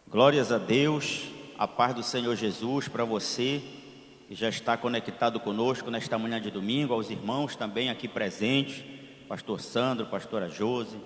Glórias a Deus, a paz do Senhor Jesus para você que já está conectado conosco nesta manhã de domingo, aos irmãos também aqui presentes, pastor Sandro, pastora Josi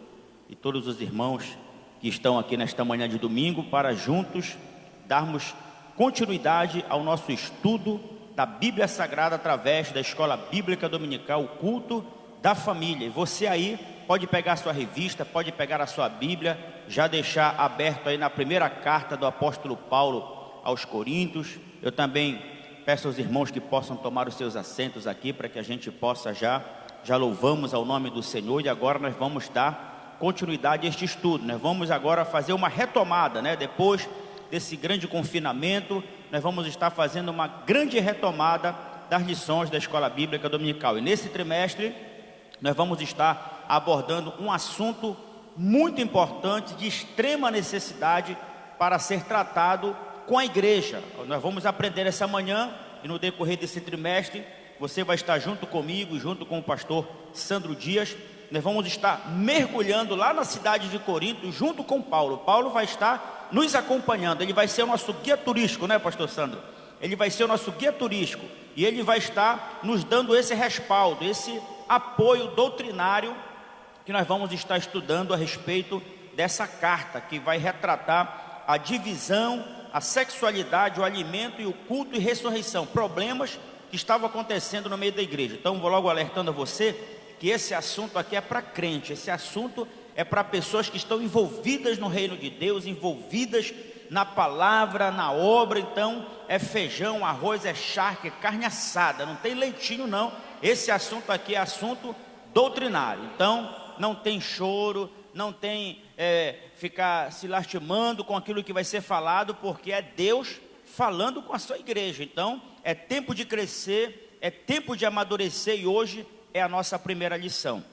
e todos os irmãos que estão aqui nesta manhã de domingo para juntos darmos continuidade ao nosso estudo da Bíblia Sagrada através da Escola Bíblica Dominical, o culto da família. E você aí pode pegar a sua revista, pode pegar a sua Bíblia, já deixar aberto aí na primeira carta do apóstolo Paulo aos Coríntios. Eu também peço aos irmãos que possam tomar os seus assentos aqui para que a gente possa já louvamos ao nome do Senhor. E agora nós vamos dar continuidade a este estudo. Nós vamos agora fazer uma retomada, depois desse grande confinamento, nós vamos estar fazendo uma grande retomada das lições da Escola Bíblica Dominical. E nesse trimestre nós vamos estar abordando um assunto muito importante, de extrema necessidade para ser tratado com a igreja. Nós vamos aprender essa manhã e no decorrer desse trimestre, você vai estar junto comigo, junto com o pastor Sandro Dias. Nós vamos estar mergulhando lá na cidade de Corinto, junto com Paulo. Paulo vai estar nos acompanhando, ele vai ser o nosso guia turístico, pastor Sandro? Ele vai ser o nosso guia turístico e ele vai estar nos dando esse respaldo, esse apoio doutrinário que nós vamos estar estudando a respeito dessa carta que vai retratar a divisão, a sexualidade, o alimento e o culto e ressurreição, problemas que estavam acontecendo no meio da igreja. Então vou logo alertando a você que esse assunto aqui é para crente, esse assunto é para pessoas que estão envolvidas no reino de Deus, envolvidas na palavra, na obra. Então é feijão, arroz, é charque, é carne assada, não tem leitinho não. Esse assunto aqui é assunto doutrinário. Então não tem choro, não tem ficar se lastimando com aquilo que vai ser falado, porque é Deus falando com a sua igreja. Então é tempo de crescer, é tempo de amadurecer, e hoje é a nossa primeira lição.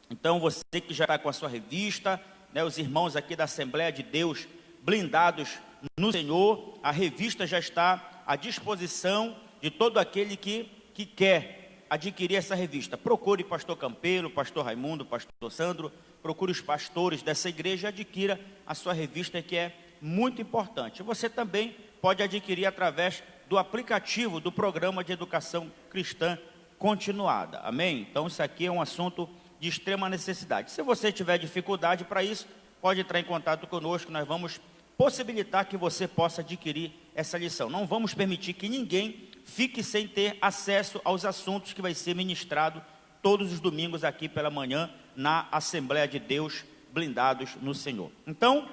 Então você que já está com a sua revista, os irmãos aqui da Assembleia de Deus blindados no Senhor, a revista já está à disposição de todo aquele que quer adquirir essa revista. Procure pastor Campelo, pastor Raimundo, pastor Sandro, procure os pastores dessa igreja e adquira a sua revista, que é muito importante. Você também pode adquirir através do aplicativo do programa de educação cristã continuada, amém? Então isso aqui é um assunto de extrema necessidade. Se você tiver dificuldade para isso, pode entrar em contato conosco, nós vamos possibilitar que você possa adquirir essa lição. Não vamos permitir que ninguém fique sem ter acesso aos assuntos que vai ser ministrado todos os domingos aqui pela manhã na Assembleia de Deus, blindados no Senhor. Então,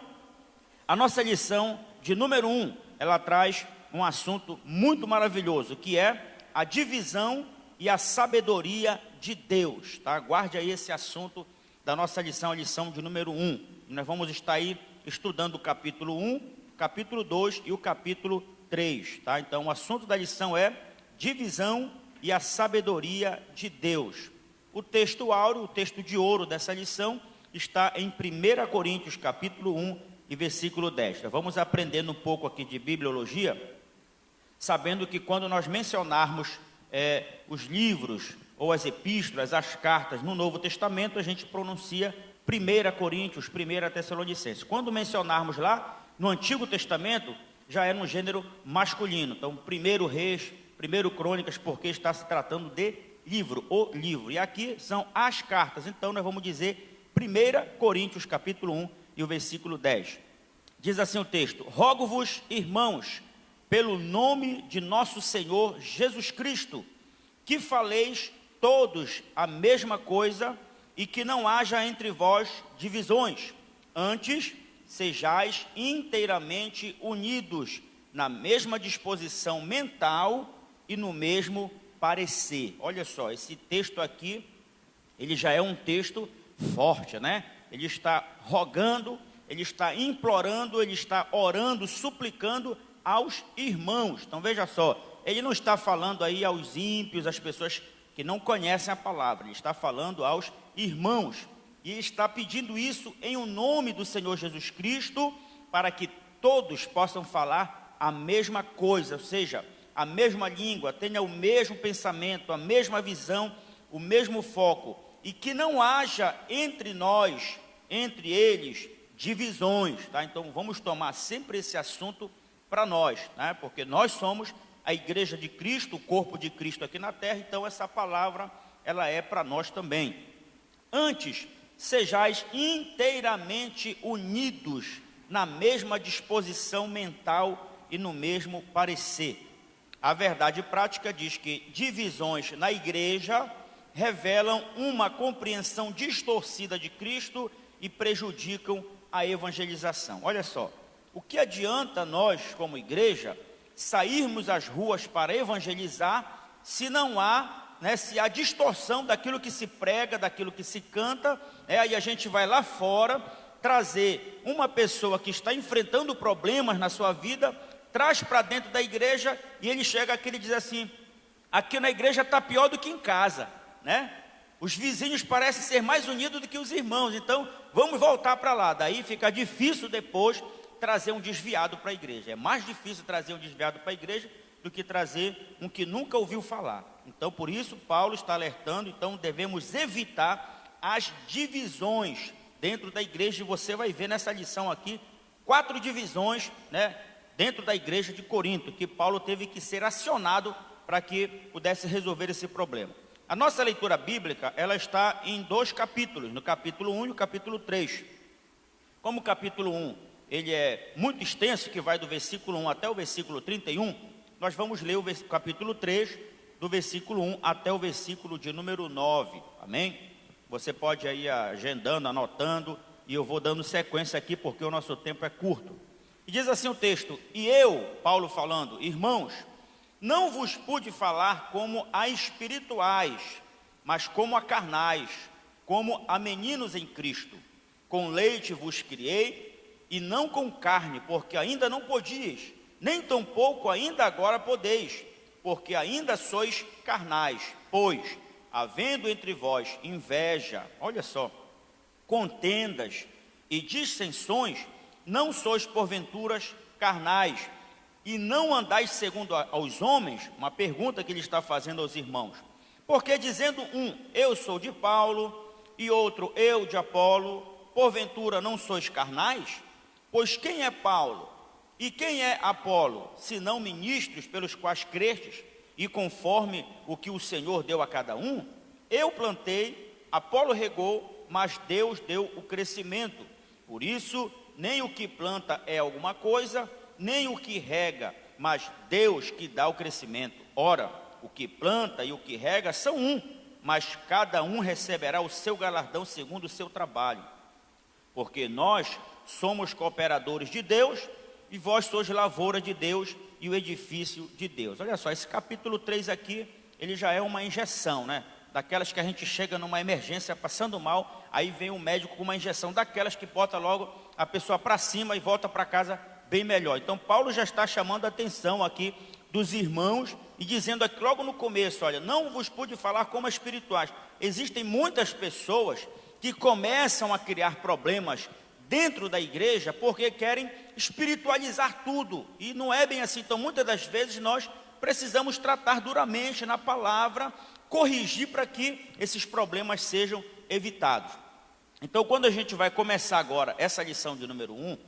a nossa lição de número 1, ela traz um assunto muito maravilhoso, que é a divisão e a sabedoria de Deus, tá? Guarde aí esse assunto da nossa lição, a lição de número 1. Nós vamos estar aí estudando o capítulo 1, capítulo 2 e o capítulo 3, tá? Então o assunto da lição é divisão e a sabedoria de Deus. O texto áureo, o texto de ouro dessa lição está em 1 Coríntios capítulo 1 e versículo 10. Nós vamos aprendendo um pouco aqui de bibliologia, sabendo que quando nós mencionarmos os livros ou as epístolas, as cartas no Novo Testamento, a gente pronuncia 1 Coríntios, 1 Tessalonicenses. Quando mencionarmos lá no Antigo Testamento, já é no gênero masculino. Então 1 Reis, 1 Crônicas, porque está se tratando de livro, o livro. E aqui são as cartas. Então nós vamos dizer 1 Coríntios capítulo 1 e o versículo 10. Diz assim o texto: rogo-vos, irmãos, pelo nome de nosso Senhor Jesus Cristo, que faleis todos a mesma coisa e que não haja entre vós divisões. Antes, sejais inteiramente unidos na mesma disposição mental e no mesmo parecer. Olha só, esse texto aqui, ele já é um texto forte, Ele está rogando, ele está implorando, ele está orando, suplicando aos irmãos. Então veja só, ele não está falando aí aos ímpios, às pessoas que não conhecem a palavra, ele está falando aos irmãos, e ele está pedindo isso em o nome do Senhor Jesus Cristo, para que todos possam falar a mesma coisa, ou seja, a mesma língua, tenha o mesmo pensamento, a mesma visão, o mesmo foco, e que não haja entre nós, entre eles, divisões, tá? Então vamos tomar sempre esse assunto para nós, né? Porque nós somos a igreja de Cristo, o corpo de Cristo aqui na terra, então essa palavra, ela é para nós também. Antes, sejais inteiramente unidos na mesma disposição mental e no mesmo parecer. A verdade prática diz que divisões na igreja revelam uma compreensão distorcida de Cristo e prejudicam a evangelização. Olha só, o que adianta nós, como igreja, sairmos às ruas para evangelizar se não há, se há distorção daquilo que se prega, daquilo que se canta, aí a gente vai lá fora trazer uma pessoa que está enfrentando problemas na sua vida, traz para dentro da igreja e ele chega aqui e diz assim: aqui na igreja está pior do que em casa, né? Os vizinhos parecem ser mais unidos do que os irmãos, então vamos voltar para lá. Daí fica difícil depois trazer um desviado para a igreja. É mais difícil trazer um desviado para a igreja do que trazer um que nunca ouviu falar. Então por isso Paulo está alertando, então devemos evitar as divisões dentro da igreja. E você vai ver nessa lição aqui 4 divisões, dentro da igreja de Corinto, que Paulo teve que ser acionado para que pudesse resolver esse problema. A nossa leitura bíblica, ela está em 2 capítulos, no capítulo 1 e o capítulo 3. Como o capítulo 1, ele é muito extenso, que vai do versículo 1 até o versículo 31, nós vamos ler o capítulo 3, do versículo 1 até o versículo de número 9, amém? Você pode ir agendando, anotando, e eu vou dando sequência aqui, porque o nosso tempo é curto. E diz assim o texto: e eu, Paulo falando, irmãos, não vos pude falar como a espirituais, mas como a carnais, como a meninos em Cristo. Com leite vos criei, e não com carne, porque ainda não podíeis, nem tampouco ainda agora podeis, porque ainda sois carnais. Pois, havendo entre vós inveja, olha só, contendas e dissensões, não sois porventuras carnais, e não andais segundo aos homens. Uma pergunta que ele está fazendo aos irmãos: porque dizendo um, eu sou de Paulo, e outro, eu de Apolo, porventura não sois carnais? Pois quem é Paulo e quem é Apolo, senão ministros pelos quais crestes, e conforme o que o Senhor deu a cada um? Eu plantei, Apolo regou, mas Deus deu o crescimento. Por isso, nem o que planta é alguma coisa, nem o que rega, mas Deus que dá o crescimento. Ora, o que planta e o que rega são um, mas cada um receberá o seu galardão segundo o seu trabalho. Porque nós somos cooperadores de Deus, e vós sois lavoura de Deus e o edifício de Deus. Olha só, esse capítulo 3 aqui, ele já é uma injeção, daquelas que a gente chega numa emergência passando mal, aí vem um médico com uma injeção daquelas que bota logo a pessoa para cima e volta para casa bem melhor. Então Paulo já está chamando a atenção aqui dos irmãos e dizendo aqui logo no começo: olha, não vos pude falar como espirituais. Existem muitas pessoas que começam a criar problemas dentro da igreja porque querem espiritualizar tudo, e não é bem assim. Então muitas das vezes nós precisamos tratar duramente na palavra, corrigir para que esses problemas sejam evitados. Então quando a gente vai começar agora essa lição de número 1,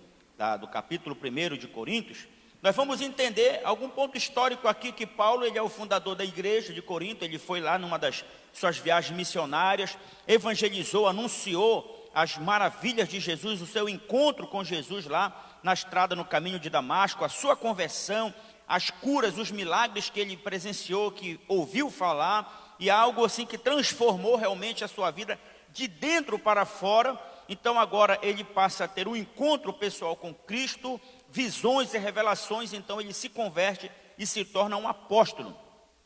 do capítulo 1 de Coríntios, nós vamos entender algum ponto histórico aqui, que Paulo, ele é o fundador da igreja de Corinto. Ele foi lá numa das suas viagens missionárias, evangelizou, anunciou as maravilhas de Jesus, o seu encontro com Jesus lá na estrada, no caminho de Damasco, a sua conversão, as curas, os milagres que ele presenciou, que ouviu falar, e algo assim que transformou realmente a sua vida de dentro para fora. Então agora ele passa a ter um encontro pessoal com Cristo, visões e revelações. Então ele se converte e se torna um apóstolo,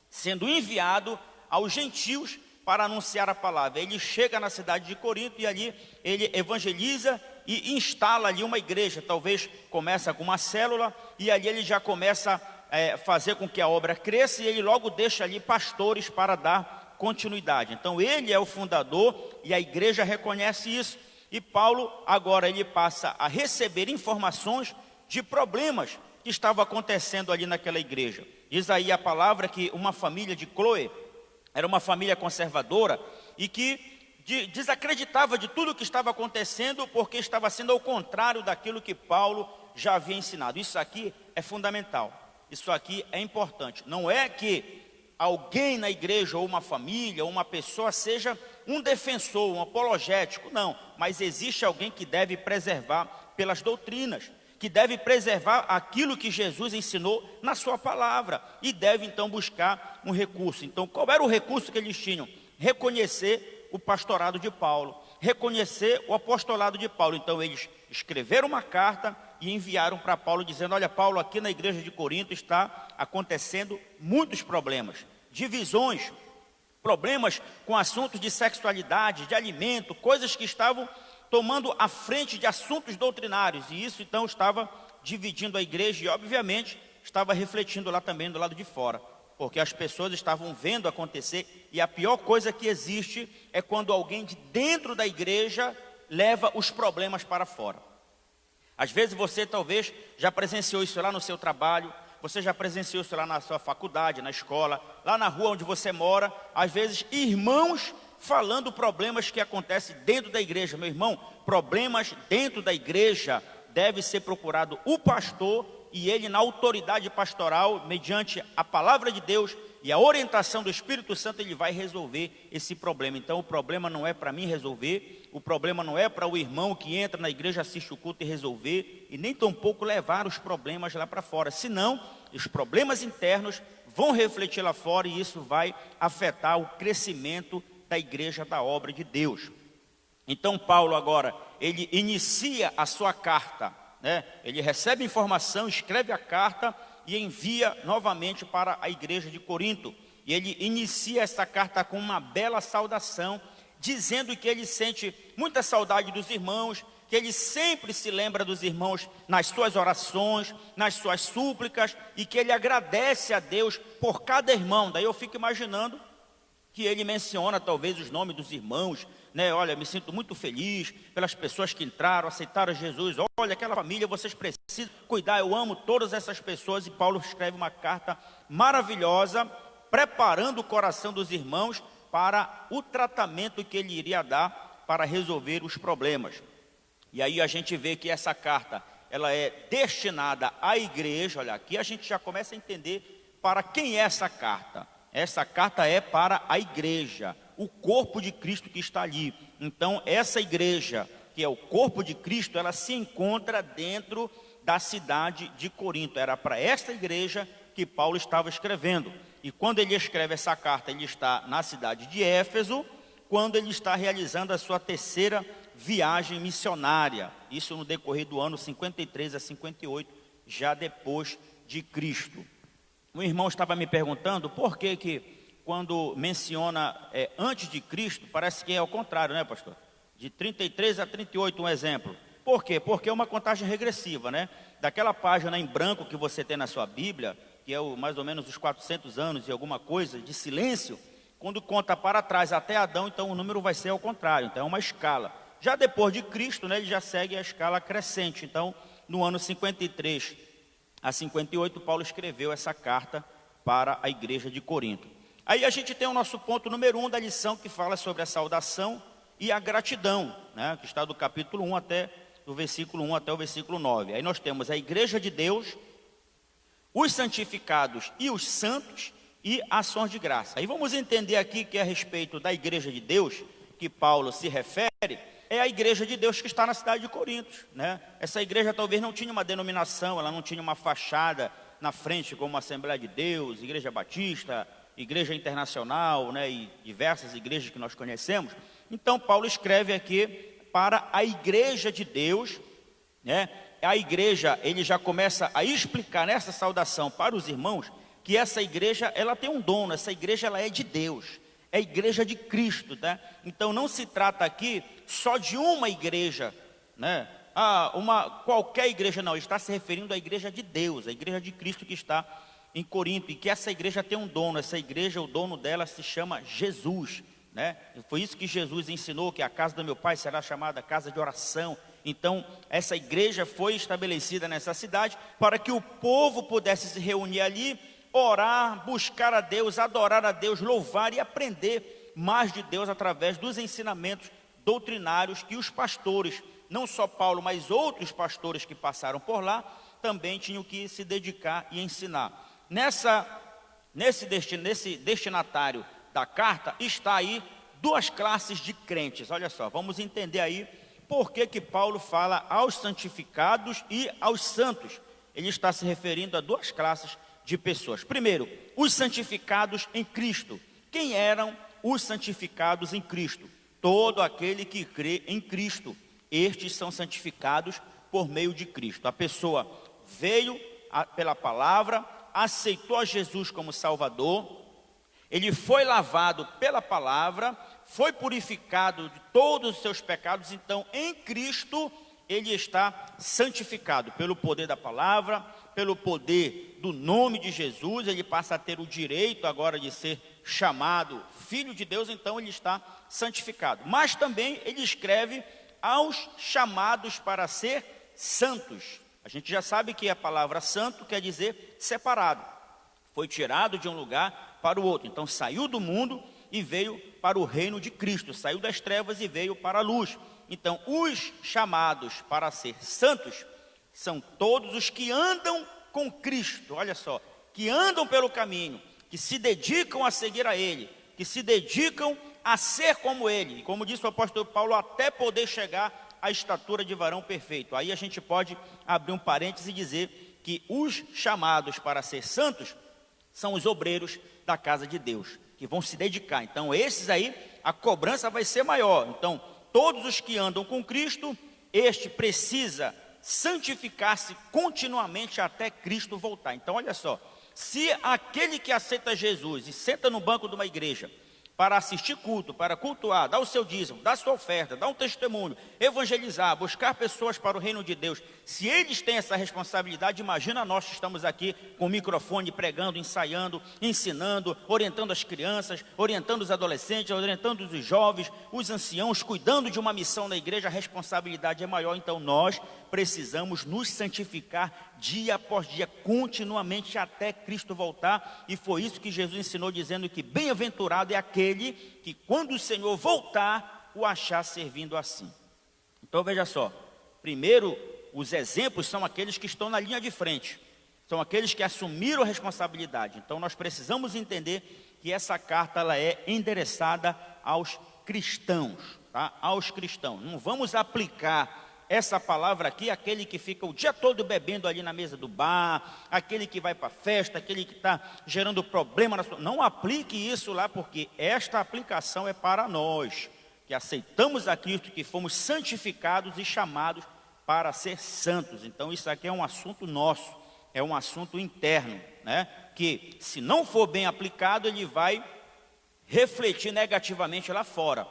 sendo enviado aos gentios para anunciar a palavra. Ele chega na cidade de Corinto e ali ele evangeliza e instala ali uma igreja. Talvez começa com uma célula, e ali ele já começa a fazer com que a obra cresça, e ele logo deixa ali pastores para dar continuidade. Então ele é o fundador e a igreja reconhece isso. E Paulo agora ele passa a receber informações de problemas que estavam acontecendo ali naquela igreja. Diz aí a palavra que uma família de Cloé era uma família conservadora, e que desacreditava de tudo o que estava acontecendo, porque estava sendo ao contrário daquilo que Paulo já havia ensinado. Isso aqui é fundamental, isso aqui é importante. Não é que alguém na igreja, ou uma família, ou uma pessoa seja um defensor, um apologético, não. Mas existe alguém que deve preservar pelas doutrinas, que deve preservar aquilo que Jesus ensinou na sua palavra, e deve então buscar um recurso. Então, qual era o recurso que eles tinham? Reconhecer o pastorado de Paulo, reconhecer o apostolado de Paulo. Então eles escreveram uma carta e enviaram para Paulo, dizendo: olha, Paulo, aqui na igreja de Corinto está acontecendo muitos problemas, divisões, problemas com assuntos de sexualidade, de alimento, coisas que estavam tomando a frente de assuntos doutrinários, e isso então estava dividindo a igreja, e obviamente estava refletindo lá também do lado de fora, porque as pessoas estavam vendo acontecer. E a pior coisa que existe é quando alguém de dentro da igreja leva os problemas para fora. Às vezes você talvez já presenciou isso lá no seu trabalho, você já presenciou isso lá na sua faculdade, na escola, lá na rua onde você mora. Às vezes irmãos falando problemas que acontecem dentro da igreja. Meu irmão, problemas dentro da igreja deve ser procurado o pastor, e ele, na autoridade pastoral, mediante a palavra de Deus e a orientação do Espírito Santo, ele vai resolver esse problema. Então o problema não é para mim resolver, o problema não é para o irmão que entra na igreja, assiste o culto e resolver, e nem tampouco levar os problemas lá para fora, senão os problemas internos vão refletir lá fora, e isso vai afetar o crescimento da igreja, da obra de Deus. Então Paulo agora, ele inicia a sua carta, né? Ele recebe informação, escreve a carta e envia novamente para a igreja de Corinto. E ele inicia essa carta com uma bela saudação, dizendo que ele sente muita saudade dos irmãos, que ele sempre se lembra dos irmãos nas suas orações, nas suas súplicas, e que ele agradece a Deus por cada irmão. Daí eu fico imaginando que ele menciona talvez os nomes dos irmãos, né? Olha, me sinto muito feliz pelas pessoas que entraram, aceitaram Jesus. Olha, aquela família, vocês precisam cuidar, eu amo todas essas pessoas. E Paulo escreve uma carta maravilhosa, preparando o coração dos irmãos para o tratamento que ele iria dar para resolver os problemas. E aí a gente vê que essa carta, ela é destinada à igreja. Olha, aqui a gente já começa a entender para quem é essa carta. Essa carta é para a igreja, o corpo de Cristo que está ali. Então essa igreja, que é o corpo de Cristo, ela se encontra dentro da cidade de Corinto. Era para esta igreja que Paulo estava escrevendo. E quando ele escreve essa carta, ele está na cidade de Éfeso, quando ele está realizando a sua terceira viagem missionária. Isso no decorrer do ano 53 a 58, já depois de Cristo. Um irmão estava me perguntando por que quando menciona antes de Cristo, parece que é ao contrário, né, pastor? De 33 a 38, um exemplo. Por quê? Porque é uma contagem regressiva, né? Daquela página em branco que você tem na sua Bíblia, que é mais ou menos os 400 anos e alguma coisa de silêncio, quando conta para trás até Adão, então o número vai ser ao contrário, então é uma escala. Já depois de Cristo, né, ele já segue a escala crescente. Então, no ano 53 a 58, Paulo escreveu essa carta para a igreja de Corinto. Aí a gente tem o nosso ponto número 1 da lição, que fala sobre a saudação e a gratidão, né, que está do capítulo 1 até do versículo 1 até o versículo 9. Aí nós temos a igreja de Deus, os santificados e os santos, e ações de graça. Aí vamos entender aqui que a respeito da igreja de Deus, que Paulo se refere, é a igreja de Deus que está na cidade de Corinto, né? Essa igreja talvez não tinha uma denominação, ela não tinha uma fachada na frente como Assembleia de Deus, Igreja Batista, Igreja Internacional, né? E diversas igrejas que nós conhecemos. Então Paulo escreve aqui para a igreja de Deus, né? A igreja, ele já começa a explicar nessa saudação para os irmãos que essa igreja, ela tem um dono, essa igreja ela é de Deus, é a igreja de Cristo, tá? Então não se trata aqui só de uma igreja, né? Qualquer igreja, não, ele está se referindo à igreja de Deus, a igreja de Cristo que está em Corinto, e que essa igreja tem um dono. Essa igreja, o dono dela se chama Jesus, né? Foi isso que Jesus ensinou, que a casa do meu pai será chamada casa de oração. Então essa igreja foi estabelecida nessa cidade para que o povo pudesse se reunir ali, orar, buscar a Deus, adorar a Deus, louvar e aprender mais de Deus através dos ensinamentos doutrinários que os pastores, não só Paulo, mas outros pastores que passaram por lá, também tinham que se dedicar e ensinar. Nesse destinatário da carta está aí duas classes de crentes. Olha só, vamos entender aí por que Paulo fala aos santificados e aos santos. Ele está se referindo a duas classes de pessoas. Primeiro, os santificados em Cristo. Quem eram os santificados em Cristo? Todo aquele que crê em Cristo. Estes são santificados por meio de Cristo. A pessoa veio pela palavra, aceitou a Jesus como Salvador, ele foi lavado pela palavra, foi purificado de todos os seus pecados, então em Cristo ele está santificado pelo poder da palavra, pelo poder do nome de Jesus, ele passa a ter o direito agora de ser chamado filho de Deus, então ele está santificado. Mas também ele escreve aos chamados para ser santos. A gente já sabe que a palavra santo quer dizer separado, foi tirado de um lugar para o outro, então saiu do mundo e veio para o reino de Cristo, saiu das trevas e veio para a luz. Então os chamados para ser santos são todos os que andam com Cristo, olha só, que andam pelo caminho, que se dedicam a seguir a Ele, que se dedicam a ser como Ele, e como disse o apóstolo Paulo, até poder chegar à estatura de varão perfeito. Aí a gente pode abrir um parêntese e dizer que os chamados para ser santos são os obreiros da casa de Deus, que vão se dedicar. Então esses aí, a cobrança vai ser maior. Então todos os que andam com Cristo, este precisa santificar-se continuamente até Cristo voltar. Então olha só, se aquele que aceita Jesus e senta no banco de uma igreja para assistir culto, para cultuar, dar o seu dízimo, dar a sua oferta, dar um testemunho, evangelizar, buscar pessoas para o reino de Deus, se eles têm essa responsabilidade, imagina nós que estamos aqui com o microfone, pregando, ensaiando, ensinando, orientando as crianças, orientando os adolescentes, orientando os jovens, os anciãos, cuidando de uma missão na igreja, a responsabilidade é maior, então nós precisamos nos santificar dia após dia, continuamente até Cristo voltar, e foi isso que Jesus ensinou, dizendo que bem-aventurado é aquele que quando o Senhor voltar, o achar servindo assim. Então veja só, primeiro os exemplos são aqueles que estão na linha de frente, são aqueles que assumiram a responsabilidade. Então nós precisamos entender que essa carta ela é endereçada aos cristãos, tá? Aos cristãos. Não vamos aplicar essa palavra aqui, aquele que fica o dia todo bebendo ali na mesa do bar, aquele que vai para a festa, aquele que está gerando problema na sua... Não aplique isso lá, porque esta aplicação é para nós, que aceitamos a Cristo, que fomos santificados e chamados para ser santos. Então isso aqui é um assunto nosso, é um assunto interno, né? Que se não for bem aplicado, ele vai refletir negativamente lá fora.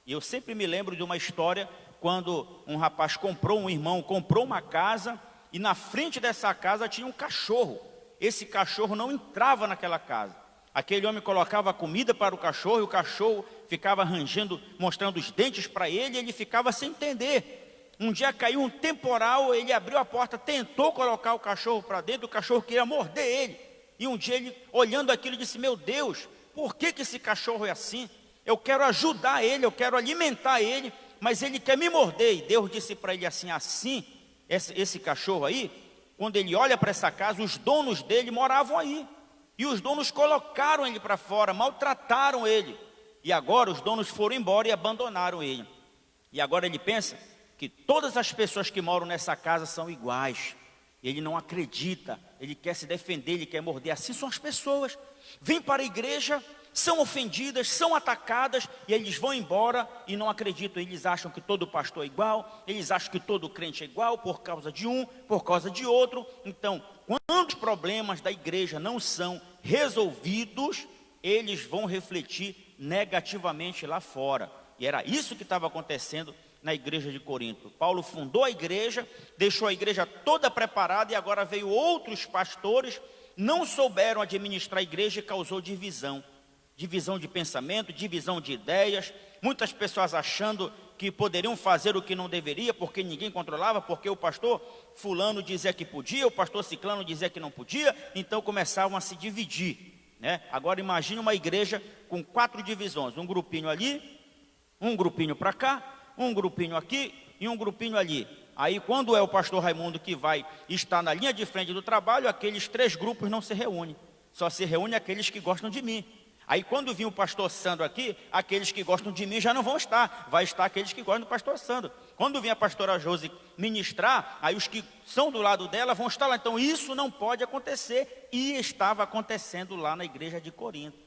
E eu sempre me lembro de uma história, quando um rapaz um irmão comprou uma casa, e na frente dessa casa tinha um cachorro. Esse cachorro não entrava naquela casa. Aquele homem colocava comida para o cachorro, e o cachorro ficava rangendo, mostrando os dentes para ele, e ele ficava sem entender. Um dia caiu um temporal, ele abriu a porta, tentou colocar o cachorro para dentro, o cachorro queria morder ele. E um dia ele, olhando aquilo, disse: meu Deus, por que esse cachorro é assim? Eu quero ajudar ele, eu quero alimentar ele, mas ele quer me morder. E Deus disse para ele assim, esse cachorro aí, quando ele olha para essa casa, os donos dele moravam aí, e os donos colocaram ele para fora, maltrataram ele, e agora os donos foram embora e abandonaram ele. E agora ele pensa que todas as pessoas que moram nessa casa são iguais. Ele não acredita, ele quer se defender, ele quer morder. Assim são as pessoas, vêm para a igreja, são ofendidas, são atacadas, e eles vão embora e não acreditam. Eles acham que todo pastor é igual, eles acham que todo crente é igual, por causa de um, por causa de outro. Então, quando os problemas da igreja não são resolvidos, eles vão refletir negativamente lá fora. E era isso que estava acontecendo na igreja de Corinto. Paulo fundou a igreja, deixou a igreja toda preparada, e agora veio outros pastores, não souberam administrar a igreja e causou divisão de pensamento, divisão de ideias, muitas pessoas achando que poderiam fazer o que não deveria, porque ninguém controlava, porque o pastor fulano dizia que podia, o pastor ciclano dizia que não podia, então começavam a se dividir. né? Agora imagine uma igreja com 4 divisões, um grupinho ali, um grupinho para cá, um grupinho aqui e um grupinho ali. Aí quando é o pastor Raimundo que vai estar na linha de frente do trabalho, aqueles 3 grupos não se reúnem, só se reúnem aqueles que gostam de mim. Aí quando vir o pastor Sandro aqui, aqueles que gostam de mim já não vão estar, vai estar aqueles que gostam do pastor Sandro. Quando vir a pastora Josi ministrar, aí os que são do lado dela vão estar lá. Então isso não pode acontecer, e estava acontecendo lá na igreja de Corinto.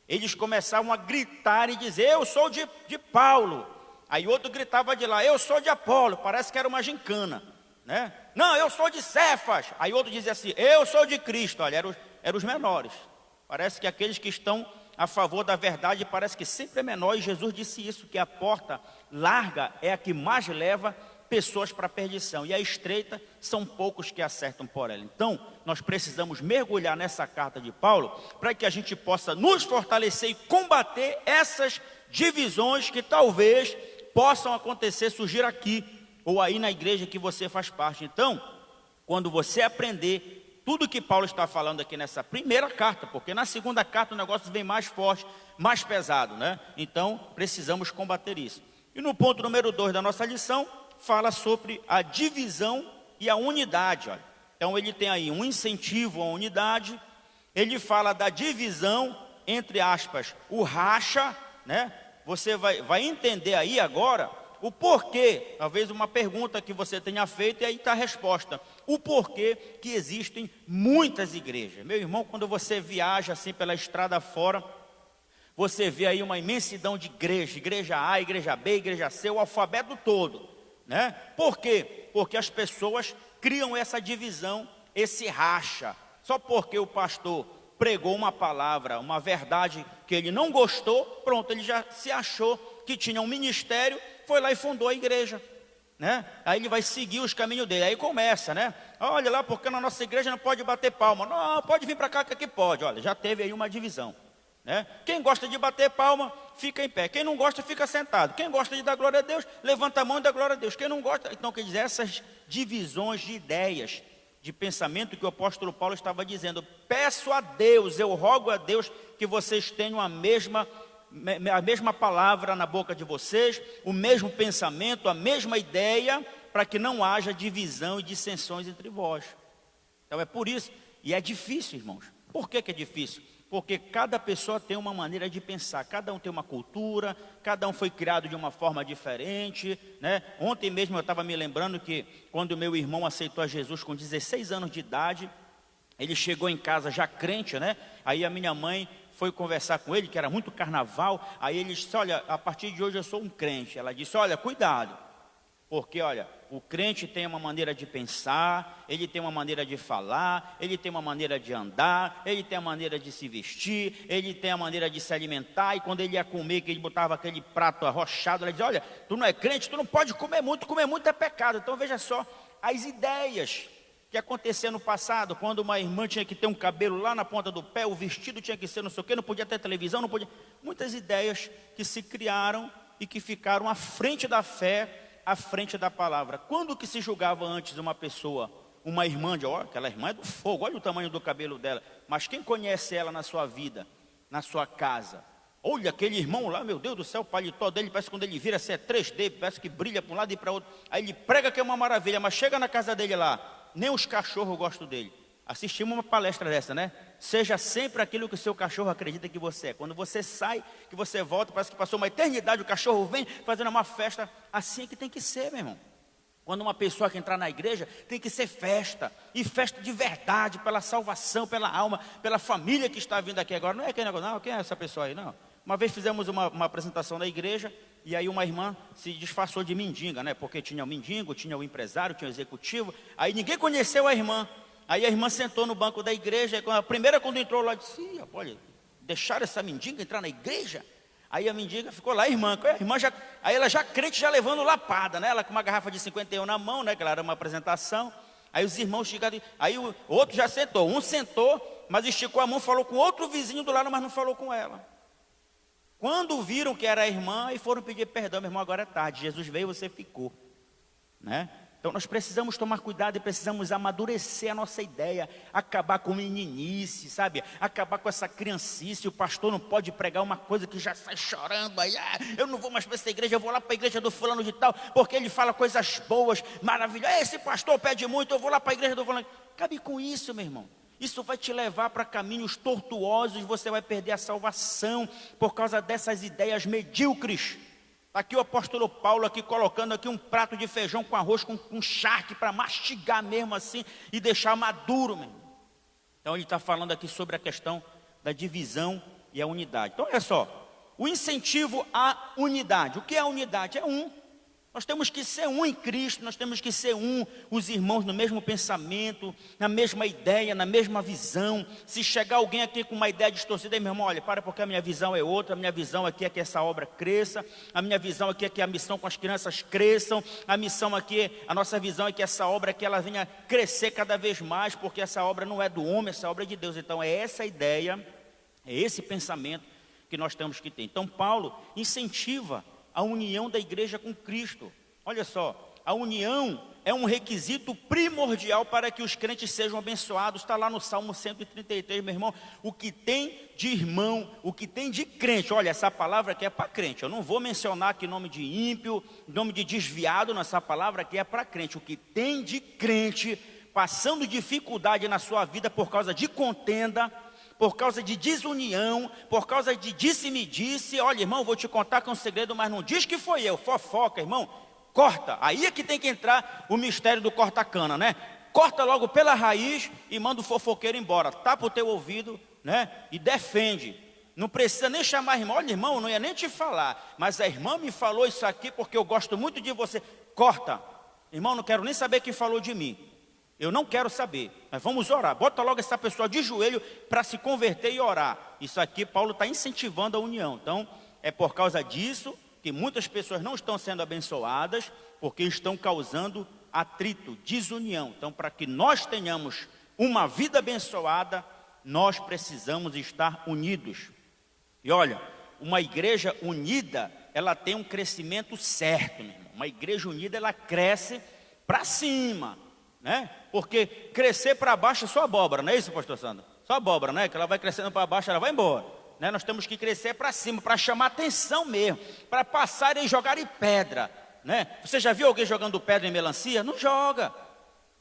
Eles começavam a gritar e dizer, eu sou de Paulo. Aí outro gritava de lá, eu sou de Apolo, parece que era uma gincana, né? Não, eu sou de Cefas. Aí outro dizia assim, eu sou de Cristo. Olha, eram os menores. Parece que aqueles que estão a favor da verdade parece que sempre é menor, e Jesus disse isso, que a porta larga é a que mais leva pessoas para a perdição, e a estreita são poucos que acertam por ela. Então, nós precisamos mergulhar nessa carta de Paulo, para que a gente possa nos fortalecer e combater essas divisões que talvez possam acontecer, surgir aqui, ou aí na igreja que você faz parte. Então, quando você aprender tudo que Paulo está falando aqui nessa primeira carta, porque na segunda carta o negócio vem mais forte, mais pesado, né? Então, precisamos combater isso. E no ponto número 2 da nossa lição, fala sobre a divisão e a unidade. Olha. Então, ele tem aí um incentivo à unidade, ele fala da divisão, entre aspas, o racha, né? Você vai entender aí agora o porquê, talvez uma pergunta que você tenha feito, e aí está a resposta. O porquê que existem muitas igrejas. Meu irmão, quando você viaja assim pela estrada fora, você vê aí uma imensidão de igrejas, igreja A, igreja B, igreja C, o alfabeto todo, né? Por quê? Porque as pessoas criam essa divisão, esse racha, só porque o pastor pregou uma palavra, uma verdade que ele não gostou, pronto, ele já se achou que tinha um ministério, foi lá e fundou a igreja, né? Aí ele vai seguir os caminhos dele, aí começa, né? Olha lá, porque na nossa igreja não pode bater palma. Não, pode vir para cá que aqui pode. Olha, já teve aí uma divisão, né? Quem gosta de bater palma, fica em pé. Quem não gosta, fica sentado. Quem gosta de dar glória a Deus, levanta a mão e dá glória a Deus. Quem não gosta, então quer dizer, essas divisões de ideias, de pensamento que o apóstolo Paulo estava dizendo, peço a Deus, eu rogo a Deus que vocês tenham a mesma palavra na boca de vocês, o mesmo pensamento, a mesma ideia, para que não haja divisão e dissensões entre vós. Então é por isso, e é difícil, irmãos. Por que é difícil? Porque cada pessoa tem uma maneira de pensar, cada um tem uma cultura, cada um foi criado de uma forma diferente, né? Ontem mesmo eu estava me lembrando que quando meu irmão aceitou a Jesus com 16 anos de idade, ele chegou em casa já crente, né? Aí a minha mãe foi conversar com ele, que era muito carnaval, aí ele disse, olha, a partir de hoje eu sou um crente. Ela disse, olha, cuidado, porque olha, o crente tem uma maneira de pensar, ele tem uma maneira de falar, ele tem uma maneira de andar, ele tem a maneira de se vestir, ele tem a maneira de se alimentar, e quando ele ia comer, que ele botava aquele prato arrochado, ela dizia, olha, tu não é crente, tu não pode comer muito é pecado. Então veja só, as ideias que acontecia no passado, quando uma irmã tinha que ter um cabelo lá na ponta do pé, o vestido tinha que ser não sei o quê, não podia ter televisão, não podia... Muitas ideias que se criaram e que ficaram à frente da fé, à frente da palavra. Quando que se julgava antes uma pessoa, uma irmã, de, olha, aquela irmã é do fogo, olha o tamanho do cabelo dela, mas quem conhece ela na sua vida, na sua casa? Olha aquele irmão lá, meu Deus do céu, o paletó dele parece que quando ele vira, assim, é 3D, parece que brilha para um lado e para outro. Aí ele prega que é uma maravilha, mas chega na casa dele lá, nem os cachorros gostam dele. Assistimos uma palestra dessa, né? Seja sempre aquilo que o seu cachorro acredita que você é. Quando você sai, que você volta, parece que passou uma eternidade, o cachorro vem fazendo uma festa. Assim é que tem que ser, meu irmão. Quando uma pessoa que entrar na igreja, tem que ser festa. E festa de verdade, pela salvação, pela alma, pela família que está vindo aqui agora. Não é aquele negócio, não, quem é essa pessoa aí? Não. Uma vez fizemos uma apresentação na igreja, e aí uma irmã se disfarçou de mendiga, né? Porque tinha o mendigo, tinha o empresário, tinha o executivo. Aí ninguém conheceu a irmã. Aí a irmã sentou no banco da igreja, a primeira quando entrou lá, disse, olha, deixaram essa mendiga entrar na igreja? Aí a mendiga ficou lá, a irmã já, aí ela já crente, já levando lapada, né? Ela com uma garrafa de 51 na mão, né? Que ela era uma apresentação. Aí os irmãos chegaram, aí o outro já sentou, um sentou, mas esticou a mão, falou com outro vizinho do lado, mas não falou com ela. Quando viram que era a irmã, e foram pedir perdão, meu irmão, agora é tarde, Jesus veio, você ficou, né? Então nós precisamos tomar cuidado e precisamos amadurecer a nossa ideia, acabar com meninice, sabe? Acabar com essa criancice. O pastor não pode pregar uma coisa que já sai chorando aí. Eu não vou mais para essa igreja, eu vou lá para a igreja do fulano de tal, porque ele fala coisas boas, maravilhosas. Esse pastor pede muito, eu vou lá para a igreja do fulano. Cabe com isso, meu irmão. Isso vai te levar para caminhos tortuosos, você vai perder a salvação por causa dessas ideias medíocres. Aqui o apóstolo Paulo aqui colocando aqui um prato de feijão com arroz com charque para mastigar mesmo assim e deixar maduro mesmo. Então ele está falando aqui sobre a questão da divisão e a unidade. Então olha só, o incentivo à unidade. O que é a unidade? É um. Nós temos que ser um em Cristo, nós temos que ser um, os irmãos no mesmo pensamento, na mesma ideia, na mesma visão. Se chegar alguém aqui com uma ideia distorcida, aí, meu irmão, olha, para porque a minha visão é outra, a minha visão aqui é que essa obra cresça, a minha visão aqui é que a missão com as crianças cresçam, a missão aqui, a nossa visão é que essa obra aqui ela venha crescer cada vez mais, porque essa obra não é do homem, essa obra é de Deus. Então é essa ideia, é esse pensamento que nós temos que ter. Então Paulo incentiva a união da igreja com Cristo. Olha só, a união é um requisito primordial para que os crentes sejam abençoados. Está lá no Salmo 133, meu irmão. O que tem de irmão, o que tem de crente. Olha, essa palavra aqui é para crente. Eu não vou mencionar aqui nome de ímpio, nome de desviado. Nessa palavra aqui é para crente. O que tem de crente passando dificuldade na sua vida por causa de contenda, por causa de desunião, por causa de disse-me-disse. Olha, irmão, vou te contar com um segredo, mas não diz que foi eu. Fofoca, irmão, corta. Aí é que tem que entrar o mistério do corta-cana, né? Corta logo pela raiz e manda o fofoqueiro embora. Tapa o teu ouvido, né? E defende. Não precisa nem chamar a irmã. Olha, irmão, eu não ia nem te falar, mas a irmã me falou isso aqui porque eu gosto muito de você. Corta. Irmão, não quero nem saber quem falou de mim. Eu não quero saber, mas vamos orar. Bota logo essa pessoa de joelho para se converter e orar. Isso aqui Paulo está incentivando a união. Então é por causa disso que muitas pessoas não estão sendo abençoadas, porque estão causando atrito, desunião. Então para que nós tenhamos uma vida abençoada, nós precisamos estar unidos. E olha, uma igreja unida, ela tem um crescimento certo, meu irmão. Uma igreja unida, ela cresce para cima, né? Porque crescer para baixo é só abóbora, não é isso, pastor Sandro? Só abóbora, né? Que ela vai crescendo para baixo, ela vai embora, né? Nós temos que crescer para cima, para chamar atenção mesmo, para passarem e jogarem pedra, né? Você já viu alguém jogando pedra em melancia? Não joga.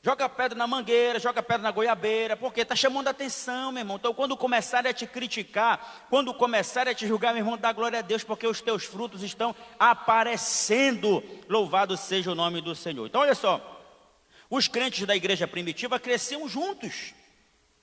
Joga pedra na mangueira, joga pedra na goiabeira, porque está chamando atenção, meu irmão. Então quando começarem a te criticar, quando começarem a te julgar, meu irmão, dá glória a Deus, porque os teus frutos estão aparecendo. Louvado seja o nome do Senhor. Então olha só, os crentes da igreja primitiva cresciam juntos,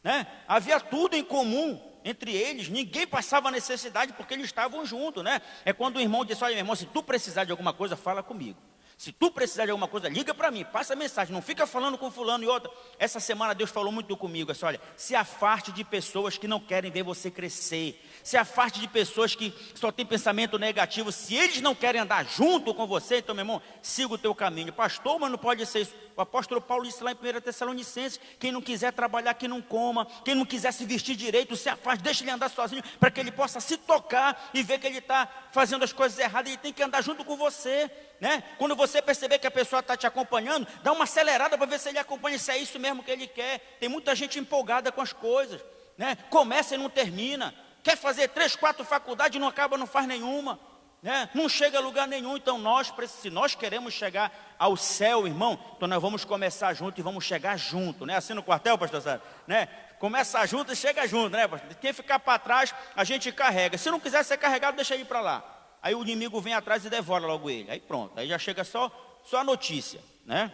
né? Havia tudo em comum entre eles, ninguém passava necessidade porque eles estavam juntos, né? É quando o irmão disse, olha, meu irmão, se tu precisar de alguma coisa, fala comigo. Se tu precisar de alguma coisa, liga para mim, passa mensagem, não fica falando com fulano e outra. Essa semana Deus falou muito comigo, assim, olha, se afaste de pessoas que não querem ver você crescer, se afaste de pessoas que só têm pensamento negativo. Se eles não querem andar junto com você, então, meu irmão, siga o teu caminho. Pastor, mas não pode ser isso. O apóstolo Paulo disse lá em 1 Tessalonicenses, quem não quiser trabalhar, que não coma, quem não quiser se vestir direito, se afaste, deixa ele andar sozinho, para que ele possa se tocar e ver que ele está fazendo as coisas erradas. Ele tem que andar junto com você, né? Quando você perceber que a pessoa está te acompanhando, dá uma acelerada para ver se ele acompanha, se é isso mesmo que ele quer. Tem muita gente empolgada com as coisas, né? Começa e não termina, quer fazer 3, 4 faculdades e não acaba, não faz nenhuma, né? Não chega a lugar nenhum. Então se nós queremos chegar ao céu, irmão, então nós vamos começar junto e vamos chegar junto, né? Assim no quartel, pastor Sérgio, né? Começa junto e chega junto, né, pastor? Quem ficar para trás, a gente carrega. Se não quiser ser carregado, deixa ele para lá. Aí o inimigo vem atrás e devora logo ele. Aí pronto, aí já chega só a notícia, né?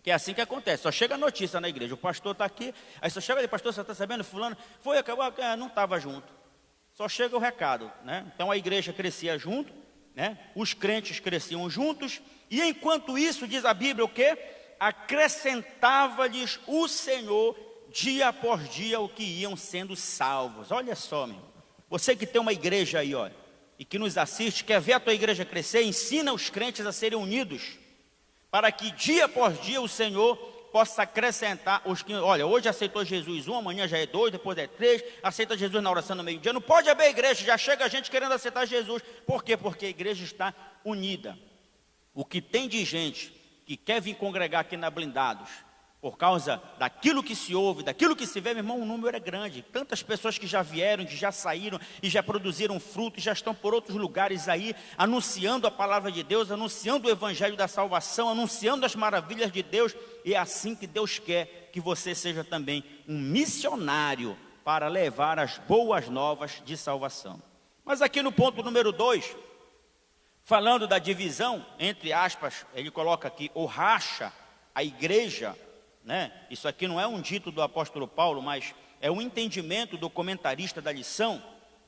Que é assim que acontece, só chega a notícia na igreja. O pastor está aqui, aí só chega ali, pastor, você está sabendo? Fulano, foi, acabou, não estava junto. Só chega o recado, né? Então a igreja crescia junto, né? Os crentes cresciam juntos. E enquanto isso, diz a Bíblia o quê? Acrescentava-lhes o Senhor dia após dia o que iam sendo salvos. Olha só, meu, você que tem uma igreja aí, olha, e que nos assiste, quer ver a tua igreja crescer, ensina os crentes a serem unidos, para que dia após dia o Senhor possa acrescentar os que, olha, hoje aceitou Jesus 1, amanhã já é 2, depois é 3, aceita Jesus na oração no meio-dia. Não pode haver igreja, já chega a gente querendo aceitar Jesus. Por quê? Porque a igreja está unida. O que tem de gente que quer vir congregar aqui na Blindados, por causa daquilo que se ouve, daquilo que se vê, meu irmão, o número é grande. Tantas pessoas que já vieram, que já saíram e já produziram frutos, já estão por outros lugares aí, anunciando a palavra de Deus, anunciando o evangelho da salvação, anunciando as maravilhas de Deus. E é assim que Deus quer que você seja também um missionário para levar as boas novas de salvação. Mas aqui no ponto número 2, falando da divisão, entre aspas, ele coloca aqui, o racha, a igreja, né? Isso aqui não é um dito do apóstolo Paulo, mas é um entendimento do comentarista da lição,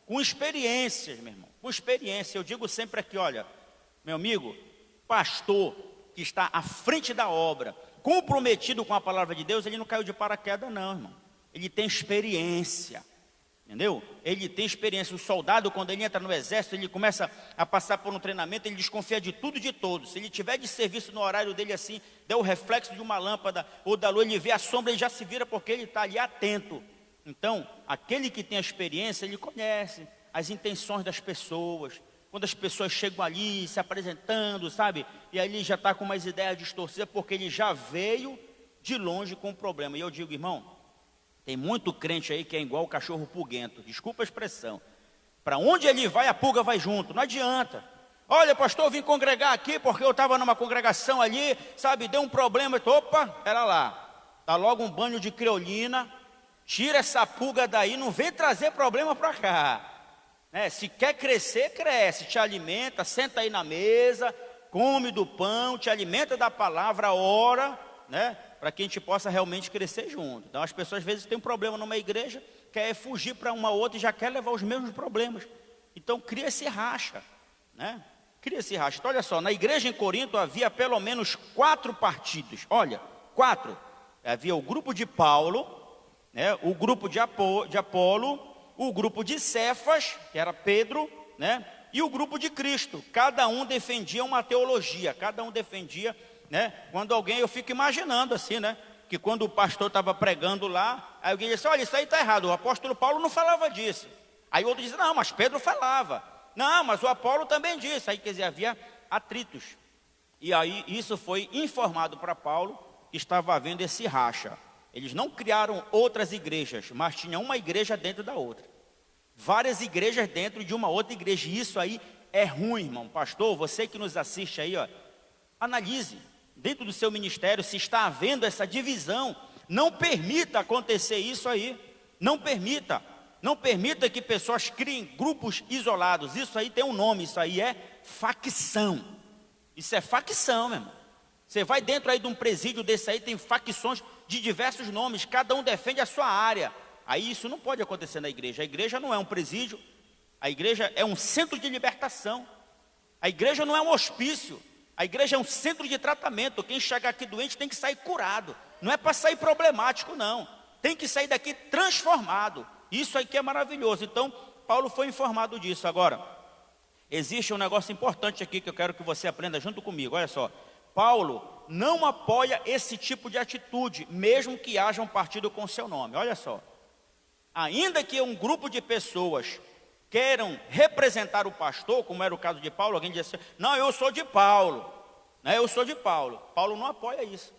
com experiências, meu irmão, com experiência. Eu digo sempre aqui, olha, meu amigo, pastor que está à frente da obra, comprometido com a palavra de Deus, ele não caiu de paraquedas não, irmão. Ele tem experiência, entendeu? Ele tem experiência. O soldado, quando ele entra no exército, ele começa a passar por um treinamento, ele desconfia de tudo e de todos. Se ele tiver de serviço no horário dele assim, der o reflexo de uma lâmpada ou da lua, ele vê a sombra, ele já se vira porque ele está ali atento. Então, aquele que tem a experiência, ele conhece as intenções das pessoas. Quando as pessoas chegam ali, se apresentando, sabe? E aí ele já está com umas ideias distorcidas, porque ele já veio de longe com o problema. E eu digo, irmão, tem muito crente aí que é igual o cachorro pulguento, desculpa a expressão. Para onde ele vai, a pulga vai junto, não adianta. Olha, pastor, eu vim congregar aqui porque eu estava numa congregação ali, sabe, deu um problema. Opa, era lá, dá logo um banho de creolina, tira essa pulga daí, não vem trazer problema para cá. Se quer crescer, cresce, te alimenta, senta aí na mesa, come do pão, te alimenta da palavra, ora, né? Para que a gente possa realmente crescer junto. Então as pessoas às vezes têm um problema numa igreja, quer fugir para uma outra e já quer levar os mesmos problemas. Então cria esse racha, né? Cria esse racha. Então olha só, na igreja em Corinto havia pelo menos 4 partidos. Olha, 4. Havia o grupo de Paulo, né? O grupo de Apolo, o grupo de Cefas, que era Pedro, né? E o grupo de Cristo. Cada um defendia uma teologia, cada um defendia, né? Quando alguém, eu fico imaginando assim, né? Que quando o pastor estava pregando lá, aí alguém disse, olha, isso aí está errado, o apóstolo Paulo não falava disso. Aí outro disse, não, mas Pedro falava. Não, mas o Apolo também disse. Aí quer dizer, havia atritos. E aí isso foi informado para Paulo, que estava havendo esse racha. Eles não criaram outras igrejas, mas tinha uma igreja dentro da outra. Várias igrejas dentro de uma outra igreja. E isso aí é ruim, irmão. Pastor, você que nos assiste aí, ó, analise dentro do seu ministério se está havendo essa divisão. Não permita acontecer isso aí. Não permita. Não permita que pessoas criem grupos isolados. Isso aí tem um nome, isso aí é facção. Isso é facção, meu irmão. Você vai dentro aí de um presídio desse aí, tem facções de diversos nomes, cada um defende a sua área. Aí isso não pode acontecer na igreja. A igreja não é um presídio, a igreja é um centro de libertação. A igreja não é um hospício, a igreja é um centro de tratamento. Quem chegar aqui doente tem que sair curado. Não é para sair problemático, não. Tem que sair daqui transformado. Isso aqui é maravilhoso. Então, Paulo foi informado disso. Agora, existe um negócio importante aqui que eu quero que você aprenda junto comigo. Olha só, Paulo não apoia esse tipo de atitude, mesmo que haja um partido com seu nome. Olha só, ainda que um grupo de pessoas queiram representar o pastor, como era o caso de Paulo, alguém diz assim, não, eu sou de Paulo, né? Eu sou de Paulo. Paulo não apoia isso.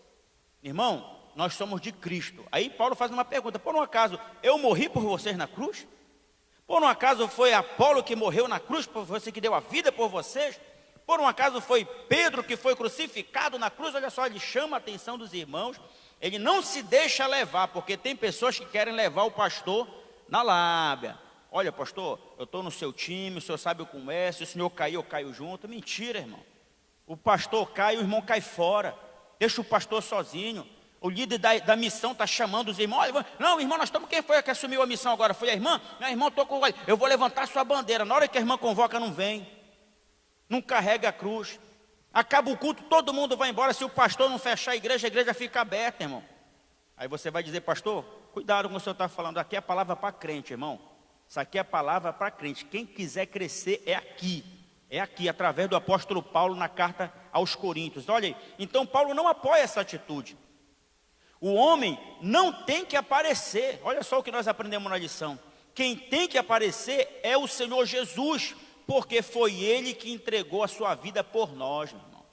Irmão, nós somos de Cristo. Aí Paulo faz uma pergunta, por um acaso eu morri por vocês na cruz? Por um acaso foi Apolo que morreu na cruz, por você que deu a vida por vocês? Por um acaso foi Pedro que foi crucificado na cruz? Olha só, ele chama a atenção dos irmãos, ele não se deixa levar, porque tem pessoas que querem levar o pastor na lábia. Olha, pastor, eu estou no seu time, o senhor sabe como é, se o senhor cair, eu caio junto. Mentira, irmão. O pastor cai, o irmão cai fora. Deixa o pastor sozinho. O líder da missão está chamando os irmãos. Olha, não, irmão, nós estamos. Quem foi que assumiu a missão agora? Foi a irmã? Minha irmã tocou. Eu vou levantar a sua bandeira. Na hora que a irmã convoca, não vem. Não carrega a cruz. Acaba o culto, todo mundo vai embora. Se o pastor não fechar a igreja fica aberta, irmão. Aí você vai dizer, pastor, cuidado com o que o senhor está falando. Aqui é a palavra para crente, irmão. Isso aqui é a palavra para crente. Quem quiser crescer é aqui. É aqui, através do apóstolo Paulo na carta aos Coríntios. Olha aí, então Paulo não apoia essa atitude. O homem não tem que aparecer. Olha só o que nós aprendemos na lição. Quem tem que aparecer é o Senhor Jesus, porque foi Ele que entregou a sua vida por nós, meu irmão.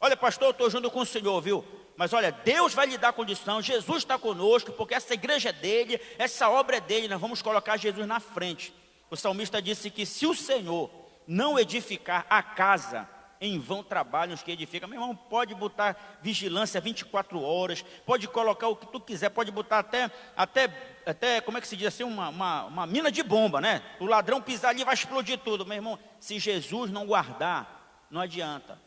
Olha, pastor, eu estou junto com o Senhor, viu? Mas olha, Deus vai lhe dar condição, Jesus está conosco, porque essa igreja é dele, essa obra é dele, nós vamos colocar Jesus na frente. O salmista disse que se o Senhor não edificar a casa, em vão trabalham os que edificam. Meu irmão, pode botar vigilância 24 horas, pode colocar o que tu quiser, pode botar até como é que se diz assim, uma mina de bomba, né? O ladrão pisar ali vai explodir tudo. Meu irmão, se Jesus não guardar, não adianta.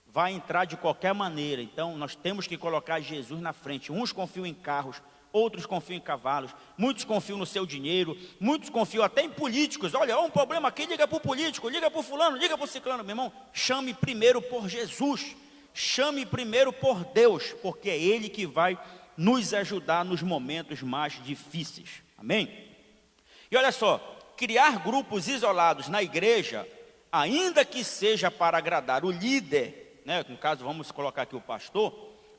Vai entrar de qualquer maneira. Então nós temos que colocar Jesus na frente. Uns confiam em carros, outros confiam em cavalos, muitos confiam no seu dinheiro, muitos confiam até em políticos. Olha, um problema aqui, liga para o político, liga para o fulano, liga para o ciclano. Meu irmão, chame primeiro por Jesus, chame primeiro por Deus, porque é Ele que vai nos ajudar nos momentos mais difíceis. Amém? E olha só, criar grupos isolados na igreja, ainda que seja para agradar o líder, né, no caso vamos colocar aqui o pastor,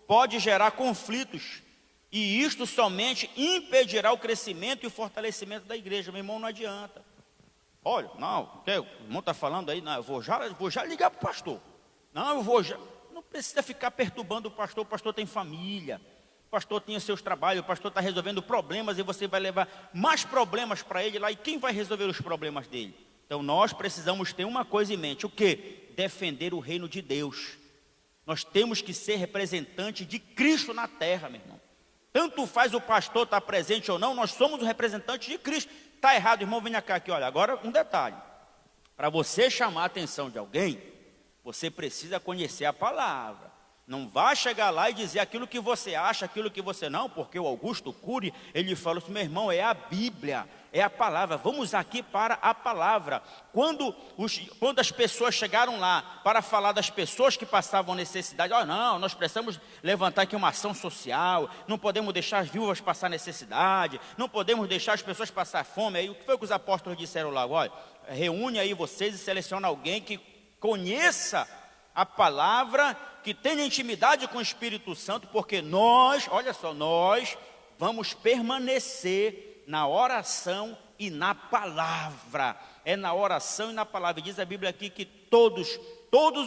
pode gerar conflitos, e isto somente impedirá o crescimento e o fortalecimento da igreja. Meu irmão, não adianta. Olha, não, o irmão está falando aí, não, eu vou já ligar para o pastor. Não, eu vou já. Não precisa ficar perturbando o pastor tem família, o pastor tem os seus trabalhos, o pastor está resolvendo problemas e você vai levar mais problemas para ele lá. E quem vai resolver os problemas dele? Então nós precisamos ter uma coisa em mente, o quê? Defender o reino de Deus. Nós temos que ser representante de Cristo na terra, meu irmão. Tanto faz o pastor estar presente ou não, nós somos o representante de Cristo. Está errado, irmão, venha cá aqui, olha, agora um detalhe. Para você chamar a atenção de alguém, você precisa conhecer a palavra. Não vá chegar lá e dizer aquilo que você acha, aquilo que você não, porque o Augusto Cury, ele falou assim, meu irmão, é a Bíblia, é a palavra, vamos aqui para a palavra. Quando as pessoas chegaram lá para falar das pessoas que passavam necessidade, não, nós precisamos levantar aqui uma ação social, não podemos deixar as viúvas passar necessidade, não podemos deixar as pessoas passar fome. Aí o que foi que os apóstolos disseram lá? Olha, reúne aí vocês e seleciona alguém que conheça a palavra, que tenha intimidade com o Espírito Santo, porque nós, olha só, nós vamos permanecer na oração e na palavra. É na oração e na palavra. Diz a Bíblia aqui que todos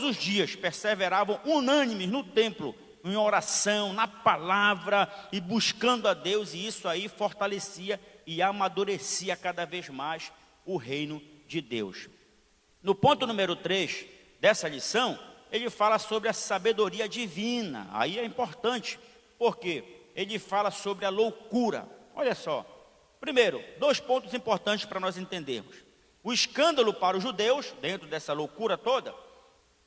os dias perseveravam unânimes no templo, em oração, na palavra e buscando a Deus, e isso aí fortalecia e amadurecia cada vez mais o reino de Deus. No ponto número 3 dessa lição, ele fala sobre a sabedoria divina. Aí é importante, porque ele fala sobre a loucura. Olha só, primeiro, 2 pontos importantes para nós entendermos. O escândalo para os judeus, dentro dessa loucura toda,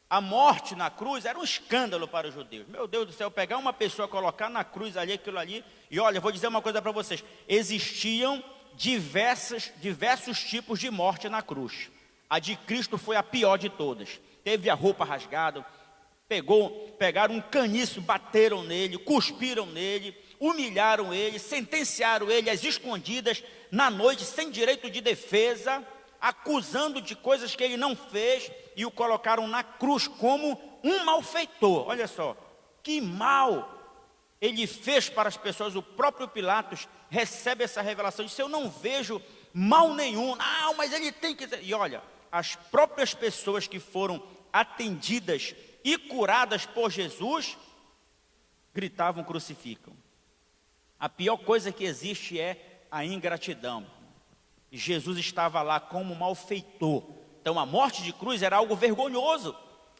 a morte na cruz era um escândalo para os judeus. Meu Deus do céu, pegar uma pessoa, colocar na cruz ali, aquilo ali, e olha, vou dizer uma coisa para vocês, existiam diversos tipos de morte na cruz. A de Cristo foi a pior de todas. Teve a roupa rasgada, pegaram um caniço, bateram nele, cuspiram nele, humilharam ele, sentenciaram ele às escondidas, na noite, sem direito de defesa, acusando de coisas que ele não fez, e o colocaram na cruz como um malfeitor. Olha só, que mal ele fez para as pessoas. O próprio Pilatos recebe essa revelação, diz, eu não vejo mal nenhum, não, mas ele tem que... E olha, as próprias pessoas que foram atendidas e curadas por Jesus, gritavam, crucificam. A pior coisa que existe é a ingratidão. E Jesus estava lá como malfeitor. Então a morte de cruz era algo vergonhoso,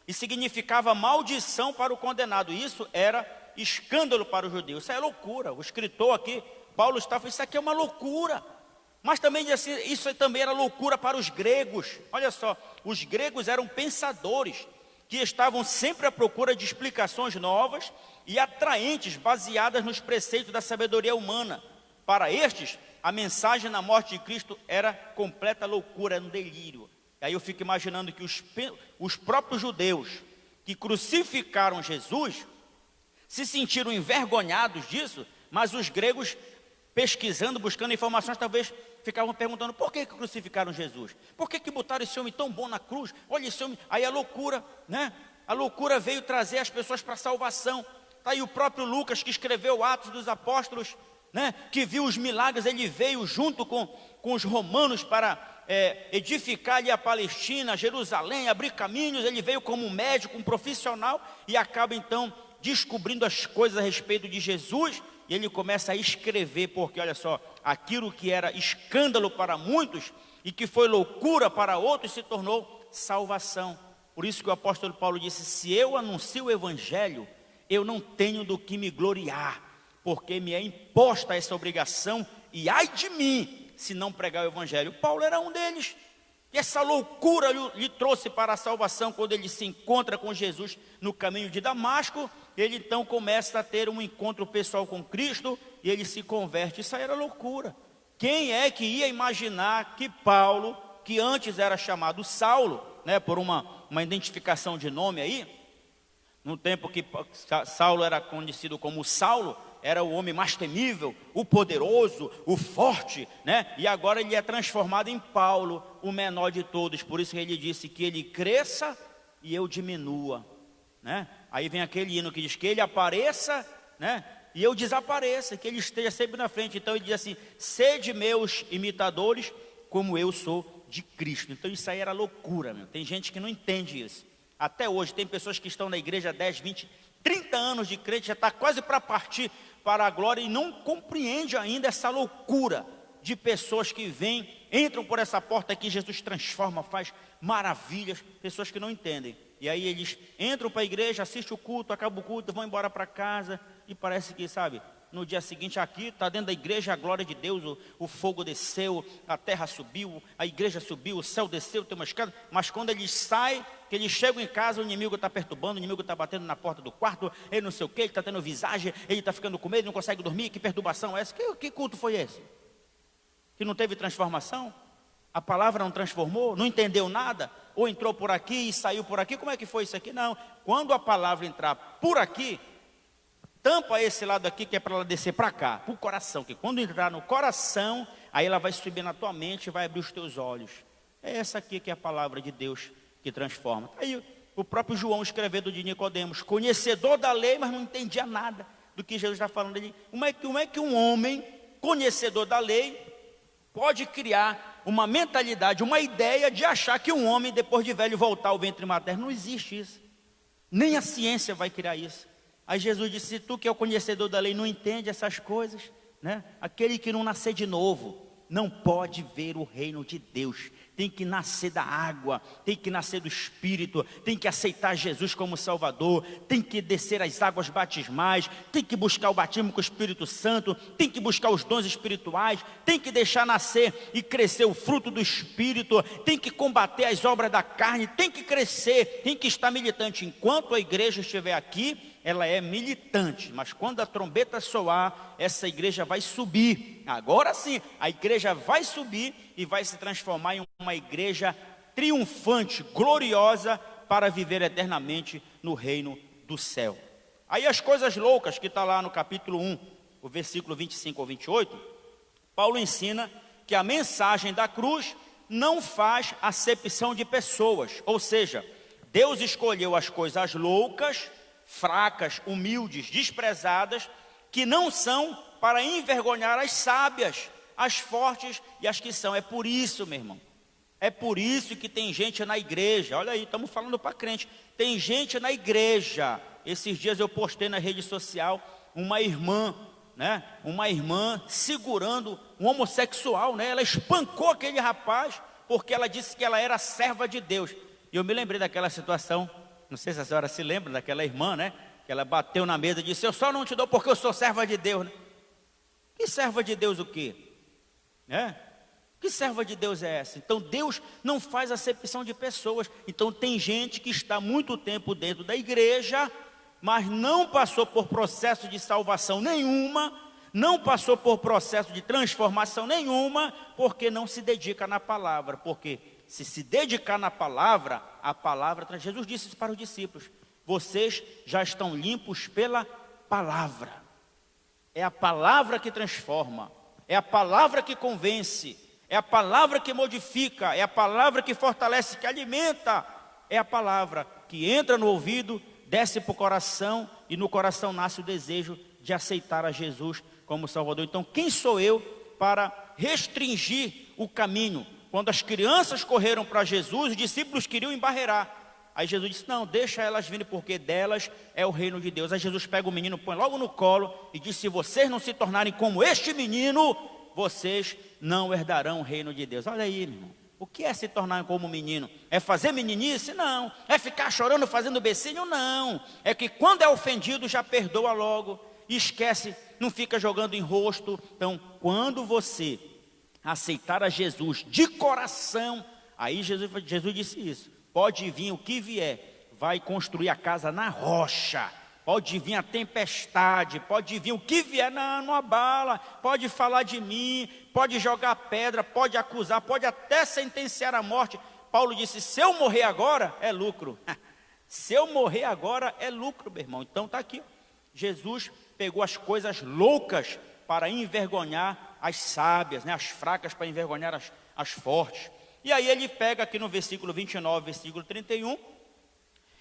e significava maldição para o condenado. Isso era escândalo para os judeus. Isso é loucura. O escritor aqui, Paulo, está falando, isso aqui é uma loucura. Mas também isso também era loucura para os gregos. Olha só, os gregos eram pensadores que estavam sempre à procura de explicações novas e atraentes, baseadas nos preceitos da sabedoria humana. Para estes, a mensagem na morte de Cristo era completa loucura, era um delírio. E aí eu fico imaginando que os próprios judeus que crucificaram Jesus se sentiram envergonhados disso, mas os gregos, pesquisando, buscando informações, talvez ficavam perguntando, por que crucificaram Jesus? Por que botaram esse homem tão bom na cruz? Olha esse homem, aí a loucura, né? A loucura veio trazer as pessoas para a salvação. Está aí o próprio Lucas, que escreveu Atos dos Apóstolos, né? Que viu os milagres, ele veio junto com os romanos para edificar ali a Palestina, Jerusalém, abrir caminhos. Ele veio como um médico, um profissional, e acaba então descobrindo as coisas a respeito de Jesus, e ele começa a escrever, porque olha só, aquilo que era escândalo para muitos, e que foi loucura para outros, se tornou salvação. Por isso que o apóstolo Paulo disse: se eu anuncio o evangelho, eu não tenho do que me gloriar, porque me é imposta essa obrigação, e ai de mim, se não pregar o evangelho. Paulo era um deles, e essa loucura lhe trouxe para a salvação. Quando ele se encontra com Jesus no caminho de Damasco, ele então começa a ter um encontro pessoal com Cristo, e ele se converte. Isso aí era loucura. Quem é que ia imaginar que Paulo, que antes era chamado Saulo, né, por uma identificação de nome aí, no tempo que Saulo era conhecido como Saulo, era o homem mais temível, o poderoso, o forte, né? E agora ele é transformado em Paulo, o menor de todos. Por isso que ele disse que ele cresça e eu diminua, né? Aí vem aquele hino que diz que ele apareça, né, e eu desapareça, que ele esteja sempre na frente. Então ele diz assim: sede meus imitadores, como eu sou de Cristo. Então isso aí era loucura, meu. Tem gente que não entende isso. Até hoje tem pessoas que estão na igreja há 10, 20, 30 anos de crente, já está quase para partir para a glória, e não compreende ainda essa loucura de pessoas que vêm, entram por essa porta aqui, Jesus transforma, faz maravilhas, pessoas que não entendem. E aí eles entram para a igreja, assistem o culto, acaba o culto, vão embora para casa, e parece que, sabe, no dia seguinte aqui, está dentro da igreja a glória de Deus, o fogo desceu, a terra subiu, a igreja subiu, o céu desceu, tem uma escada. Mas quando eles saem, que eles chegam em casa, o inimigo está perturbando, o inimigo está batendo na porta do quarto, ele não sei o que, ele está tendo visagem, ele está ficando com medo, não consegue dormir. Que perturbação é essa? Que culto foi esse? Que não teve transformação? A palavra não transformou? Não entendeu nada? Ou entrou por aqui e saiu por aqui? Como é que foi isso aqui? Não, quando a palavra entrar por aqui, tampa esse lado aqui, que é para ela descer para cá, para o coração, que quando entrar no coração, aí ela vai subir na tua mente e vai abrir os teus olhos. É essa aqui que é a palavra de Deus que transforma. Aí o próprio João escrevendo de Nicodemos, conhecedor da lei, mas não entendia nada do que Jesus está falando ali. Como é que um homem conhecedor da lei pode criar uma mentalidade, uma ideia de achar que um homem, depois de velho, voltar ao ventre materno? Não existe isso. Nem a ciência vai criar isso. Aí Jesus disse: se tu que é o conhecedor da lei não entende essas coisas, né? Aquele que não nascer de novo não pode ver o reino de Deus. Tem que nascer da água, tem que nascer do Espírito, tem que aceitar Jesus como Salvador, tem que descer as águas batismais, tem que buscar o batismo com o Espírito Santo, tem que buscar os dons espirituais, tem que deixar nascer e crescer o fruto do Espírito, tem que combater as obras da carne, tem que crescer, tem que estar militante. Enquanto a igreja estiver aqui, ela é militante, mas quando a trombeta soar, essa igreja vai subir. Agora sim, a igreja vai subir e vai se transformar em uma igreja triunfante, gloriosa, para viver eternamente no reino do céu. Aí as coisas loucas que está lá no capítulo 1, o versículo 25 ao 28, Paulo ensina que a mensagem da cruz não faz acepção de pessoas, ou seja, Deus escolheu as coisas loucas, fracas, humildes, desprezadas, que não são, para envergonhar as sábias, as fortes e as que são. É por isso, meu irmão, é por isso que tem gente na igreja. Olha aí, estamos falando para crente. Tem gente na igreja. Esses dias eu postei na rede social uma irmã, né? Uma irmã segurando um homossexual, né? Ela espancou aquele rapaz porque ela disse que ela era serva de Deus. E eu me lembrei daquela situação. Não sei se a senhora se lembra daquela irmã, né? Que ela bateu na mesa e disse: eu só não te dou porque eu sou serva de Deus, né? Que serva de Deus o quê? Né? Que serva de Deus é essa? Então Deus não faz acepção de pessoas. Então tem gente que está muito tempo dentro da igreja, mas não passou por processo de salvação nenhuma, não passou por processo de transformação nenhuma, porque não se dedica na palavra. Porque se dedicar na palavra, a palavra, Jesus disse isso para os discípulos: vocês já estão limpos pela palavra. É a palavra que transforma, é a palavra que convence, é a palavra que modifica, é a palavra que fortalece, que alimenta, é a palavra que entra no ouvido, desce para o coração, e no coração nasce o desejo de aceitar a Jesus como Salvador. Então quem sou eu para restringir o caminho, quando as crianças correram para Jesus, os discípulos queriam embarrear. Aí Jesus disse, não, deixa elas virem, porque delas é o reino de Deus. Aí Jesus pega o menino, põe logo no colo e diz, se vocês não se tornarem como este menino, vocês não herdarão o reino de Deus. Olha aí, meu irmão, o que é se tornar como menino? É fazer meninice? Não. É ficar chorando, fazendo becinho? Não. É que quando é ofendido, já perdoa logo, e esquece, não fica jogando em rosto. Então, quando você aceitar a Jesus de coração, aí Jesus disse isso, pode vir o que vier, vai construir a casa na rocha, pode vir a tempestade, pode vir o que vier, não abala, pode falar de mim, pode jogar pedra, pode acusar, pode até sentenciar a morte. Paulo disse, se eu morrer agora, é lucro. Se eu morrer agora, é lucro, meu irmão. Então está aqui, Jesus pegou as coisas loucas para envergonhar as sábias, né? As fracas para envergonhar as fortes. E aí ele pega aqui no versículo 29, versículo 31,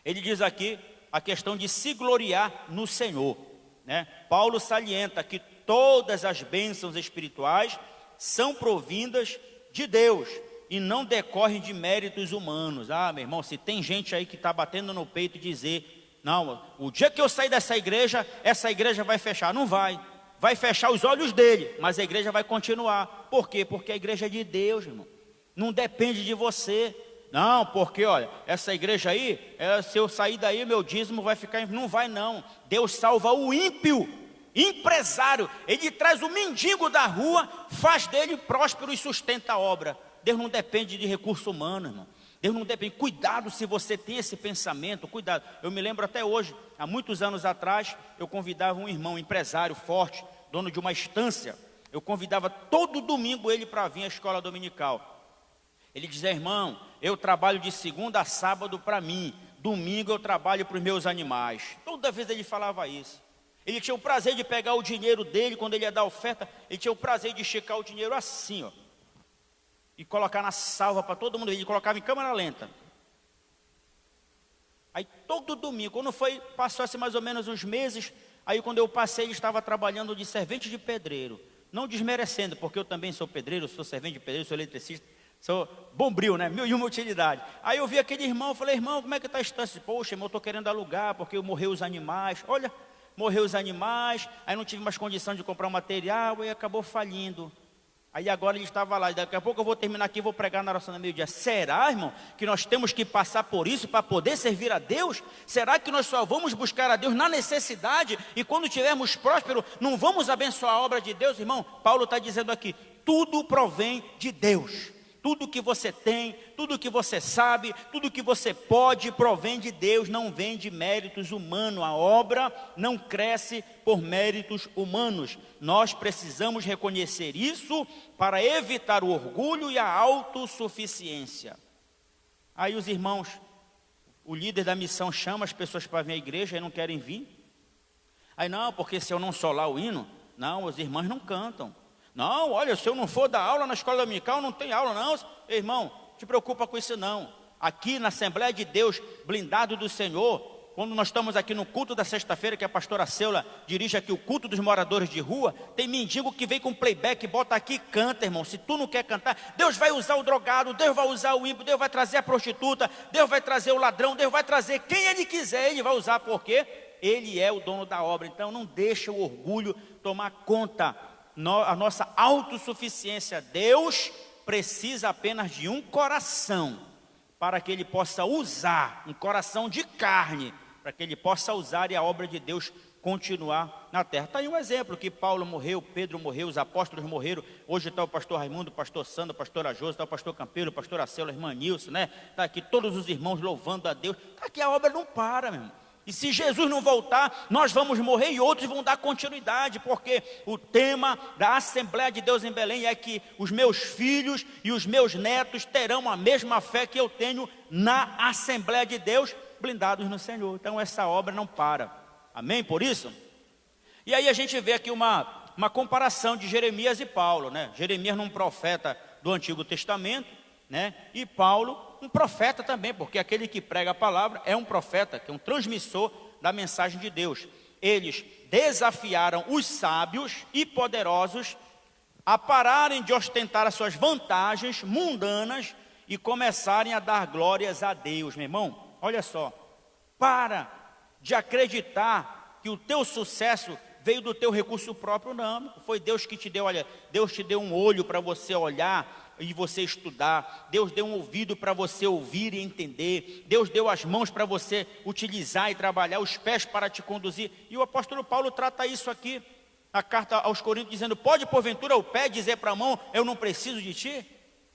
ele diz aqui a questão de se gloriar no Senhor, né? Paulo salienta que todas as bênçãos espirituais são provindas de Deus e não decorrem de méritos humanos. Ah, meu irmão, se tem gente aí que está batendo no peito e dizer, não, o dia que eu sair dessa igreja, essa igreja vai fechar. Não vai, vai fechar os olhos dele, mas a igreja vai continuar. Por quê? Porque a igreja é de Deus, irmão. Não depende de você. Não, porque olha, essa igreja aí, se eu sair daí, meu dízimo vai ficar. Não vai não. Deus salva o ímpio, empresário. Ele traz o mendigo da rua, faz dele próspero e sustenta a obra. Deus não depende de recurso humano, irmão. Deus não depende. Cuidado se você tem esse pensamento, cuidado. Eu me lembro até hoje, há muitos anos atrás, eu convidava um irmão, empresário forte, dono de uma estância. Eu convidava todo domingo ele para vir à escola dominical. Ele dizia, irmão, eu trabalho de segunda a sábado para mim, domingo eu trabalho para os meus animais. Toda vez ele falava isso. Ele tinha o prazer de pegar o dinheiro dele, quando ele ia dar oferta, ele tinha o prazer de esticar o dinheiro assim, ó, e colocar na salva para todo mundo. Ele colocava em câmera lenta. Aí todo domingo, quando passou assim mais ou menos uns meses, aí quando eu passei, ele estava trabalhando de servente de pedreiro. Não desmerecendo, porque eu também sou pedreiro, sou servente de pedreiro, sou eletricista. Sou bombril, né? 1001 utilidade. Aí eu vi aquele irmão, eu falei, irmão, como é que está a estância? Poxa, irmão, eu estou querendo alugar, porque morreu os animais. Olha, morreu os animais, aí não tive mais condição de comprar o material, e acabou falindo. Aí agora ele estava lá, e daqui a pouco eu vou terminar aqui e vou pregar na oração do meio-dia. Será, irmão, que nós temos que passar por isso para poder servir a Deus? Será que nós só vamos buscar a Deus na necessidade, e quando tivermos próspero, não vamos abençoar a obra de Deus? Irmão, Paulo está dizendo aqui, tudo provém de Deus. Tudo que você tem, tudo que você sabe, tudo que você pode, provém de Deus, não vem de méritos humanos. A obra não cresce por méritos humanos. Nós precisamos reconhecer isso para evitar o orgulho e a autossuficiência. Aí os irmãos, o líder da missão chama as pessoas para vir à igreja e não querem vir. Aí não, porque se eu não solar o hino, não, os irmãos não cantam. Não, olha, se eu não for dar aula na escola dominical, não tem aula não. Irmão, te preocupa com isso não. Aqui na Assembleia de Deus, blindado do Senhor, quando nós estamos aqui no culto da sexta-feira, que a pastora Seula dirige aqui o culto dos moradores de rua, tem mendigo que vem com playback, bota aqui e canta, irmão. Se tu não quer cantar, Deus vai usar o drogado, Deus vai usar o ímpio, Deus vai trazer a prostituta, Deus vai trazer o ladrão, Deus vai trazer quem Ele quiser, Ele vai usar, porque Ele é o dono da obra. Então não deixa o orgulho tomar conta. A nossa autossuficiência. Deus precisa apenas de um coração para que Ele possa usar, um coração de carne, para que Ele possa usar e a obra de Deus continuar na terra. Está aí um exemplo que Paulo morreu, Pedro morreu, os apóstolos morreram. Hoje está o pastor Raimundo, o pastor Sandro, o pastor Ajoso, está o pastor Campeiro, o pastor Acela, a irmã Nilson, né? Está aqui todos os irmãos louvando a Deus. Está aqui, a obra não para, meu irmão. E se Jesus não voltar, nós vamos morrer e outros vão dar continuidade, porque o tema da Assembleia de Deus em Belém é que os meus filhos e os meus netos terão a mesma fé que eu tenho na Assembleia de Deus, blindados no Senhor. Então essa obra não para. Amém? Por isso? E aí a gente vê aqui uma comparação de Jeremias e Paulo, né? Jeremias um profeta do Antigo Testamento, né? E Paulo um profeta também, porque aquele que prega a palavra é um profeta, que é um transmissor da mensagem de Deus. Eles desafiaram os sábios e poderosos a pararem de ostentar as suas vantagens mundanas e começarem a dar glórias a Deus. Meu irmão, olha só, para de acreditar que o teu sucesso veio do teu recurso próprio, não. Foi Deus que te deu, olha, Deus te deu um olho para você olhar e você estudar. Deus deu um ouvido para você ouvir e entender. Deus deu as mãos para você utilizar e trabalhar, os pés para te conduzir. E o apóstolo Paulo trata isso aqui, na carta aos Coríntios, dizendo: pode porventura o pé dizer para a mão, eu não preciso de ti?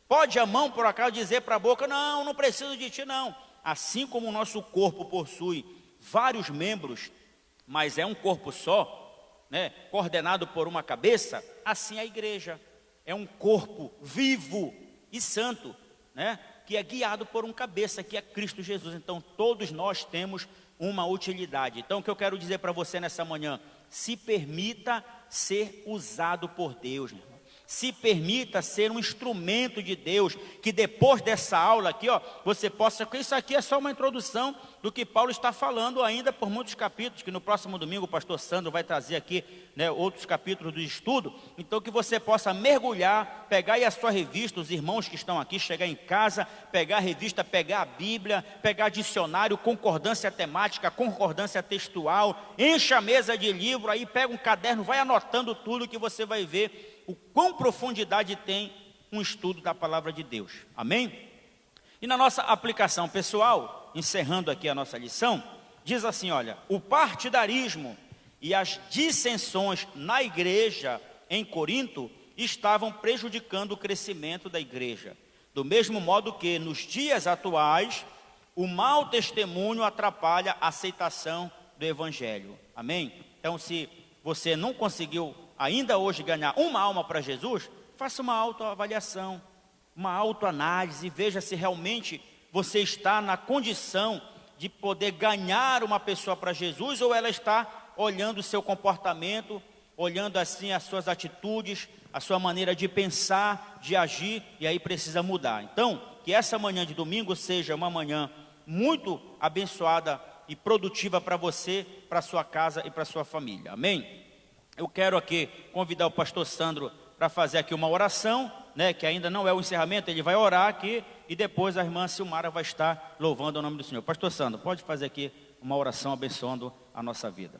Pode a mão por acaso dizer para a boca, não, não preciso de ti não? Assim como o nosso corpo possui vários membros, mas é um corpo só, né, coordenado por uma cabeça, assim a igreja é um corpo vivo e santo, né, que é guiado por um cabeça, que é Cristo Jesus. Então todos nós temos uma utilidade. Então o que eu quero dizer para você nessa manhã: se permita ser usado por Deus, meu irmão. Se permita ser um instrumento de Deus, que depois dessa aula aqui, ó, você possa, isso aqui é só uma introdução do que Paulo está falando ainda por muitos capítulos, que no próximo domingo o pastor Sandro vai trazer aqui, né, outros capítulos do estudo. Então que você possa mergulhar, pegar aí a sua revista, os irmãos que estão aqui, chegar em casa, pegar a revista, pegar a Bíblia, pegar dicionário, concordância temática, concordância textual, encha a mesa de livro, aí pega um caderno, vai anotando tudo, que você vai ver o quão profundidade tem um estudo da palavra de Deus. Amém? E na nossa aplicação pessoal, encerrando aqui a nossa lição, diz assim, olha: o partidarismo e as dissensões na igreja em Corinto estavam prejudicando o crescimento da igreja, do mesmo modo que nos dias atuais o mau testemunho atrapalha a aceitação do evangelho. Amém? Então, se você não conseguiu ainda hoje ganhar uma alma para Jesus, faça uma autoavaliação, uma autoanálise, veja se realmente você está na condição de poder ganhar uma pessoa para Jesus, ou ela está olhando o seu comportamento, olhando assim as suas atitudes, a sua maneira de pensar, de agir, e aí precisa mudar. Então, que essa manhã de domingo seja uma manhã muito abençoada e produtiva para você, para sua casa e para sua família. Amém? Eu quero aqui convidar o pastor Sandro para fazer aqui uma oração, né, que ainda não é o encerramento. Ele vai orar aqui e depois a irmã Silmara vai estar louvando o nome do Senhor. Pastor Sandro, pode fazer aqui uma oração abençoando a nossa vida.